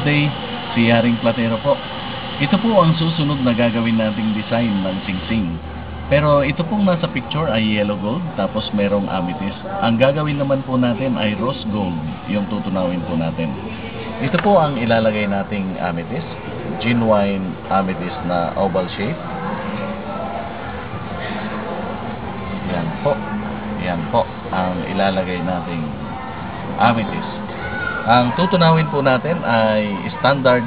day, si Haring Platero po. Ito po ang susunod na gagawin nating design ng singsing. Pero ito pong nasa picture ay yellow gold, tapos merong amethyst. Ang gagawin naman po natin ay rose gold, yung tutunawin po natin. Ito po ang ilalagay nating amethyst, genuine amethyst na oval shape. Yan po ang ilalagay nating amethyst. Ang tutunawin po natin ay standard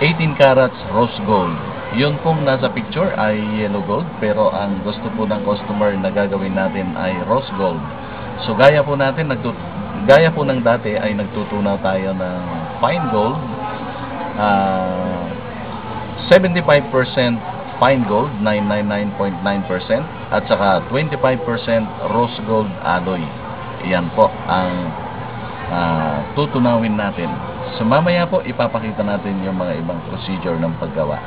18 carats rose gold. Yun pong nasa picture ay yellow gold, pero ang gusto po ng customer na gagawin natin ay rose gold. So gaya po ng dati ay nagtutunaw tayo ng fine gold, 75% fine gold, 999.9%, at saka 25% rose gold alloy. Yan po ang tutunawin natin. So mamaya po ipapakita natin yung mga ibang procedure ng paggawa.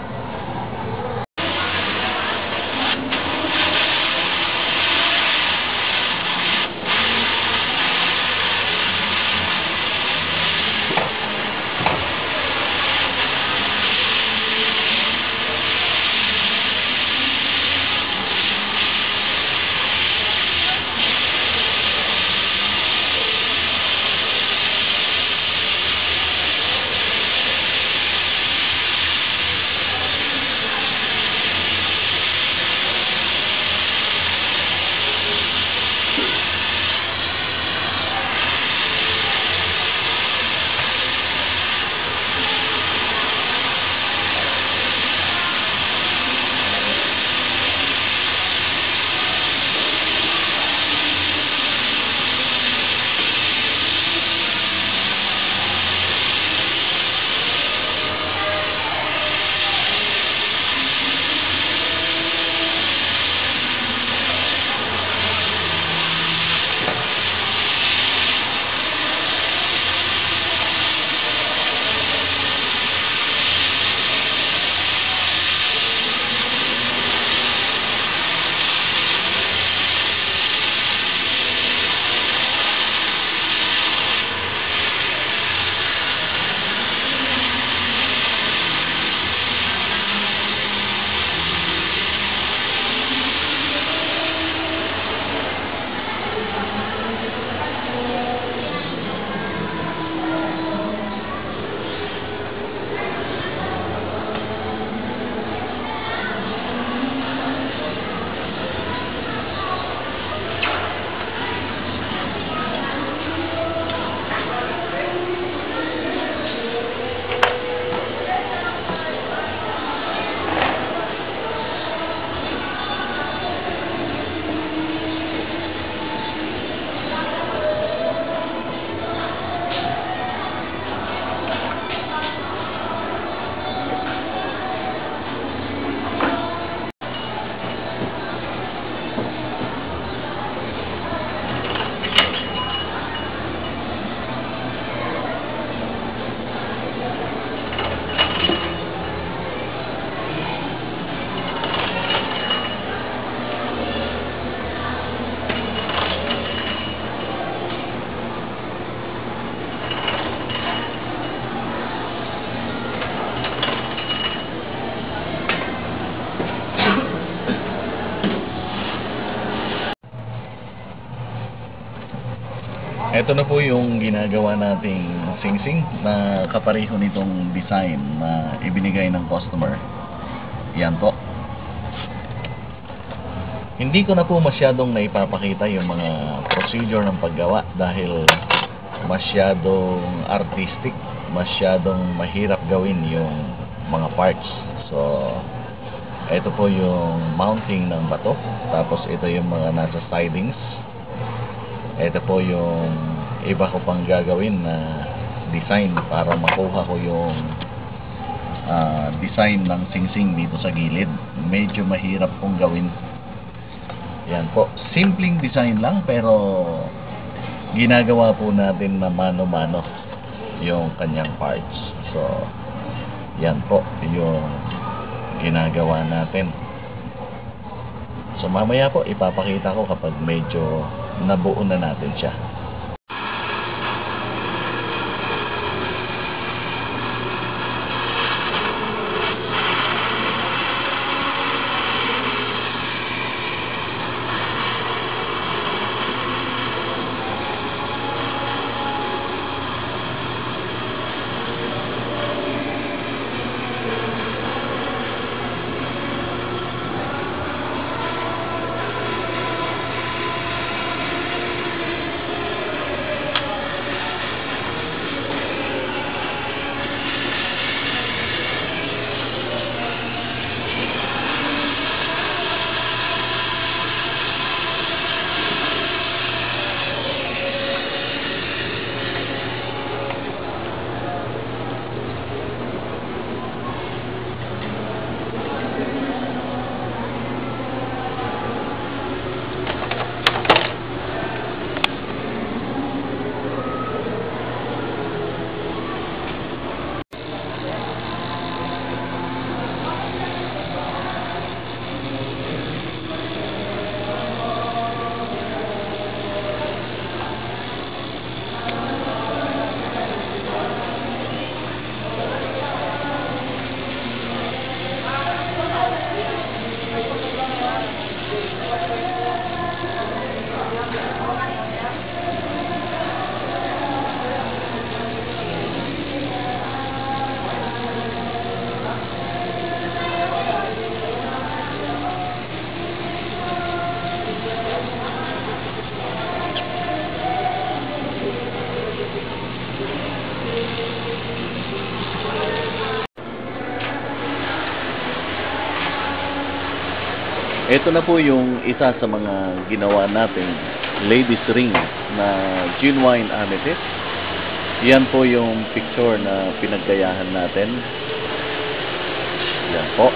Ito na po yung ginagawa nating singsing na kapareho nitong design na ibinigay ng customer. Yan po. Hindi ko na po masyadong naipapakita yung mga procedure ng paggawa dahil masyadong artistic, masyadong mahirap gawin yung mga parts. So, ito po yung mounting ng bato. Tapos ito yung mga nasa sidings. Ito po yung iba ko pang gagawin na design para makuha ko yung design ng singsing dito sa gilid. Medyo mahirap pong gawin. Yan po, simpleng design lang pero ginagawa po natin na mano-mano yung kanyang parts. So, yan po yung ginagawa natin. So mamaya po ipapakita ko kapag medyo nabuo na natin siya. Ito na po yung isa sa mga ginawa nating ladies ring na genuine amethyst. Yan po yung picture na pinaggayahan natin. Yan po.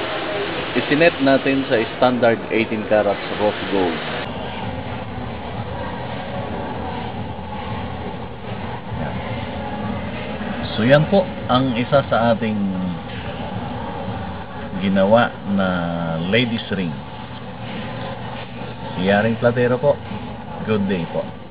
Isinet natin sa standard 18 carats rose gold. Yan. So yan po ang isa sa ating ginawa na ladies ring. Si Yaring Platero po. Good day po.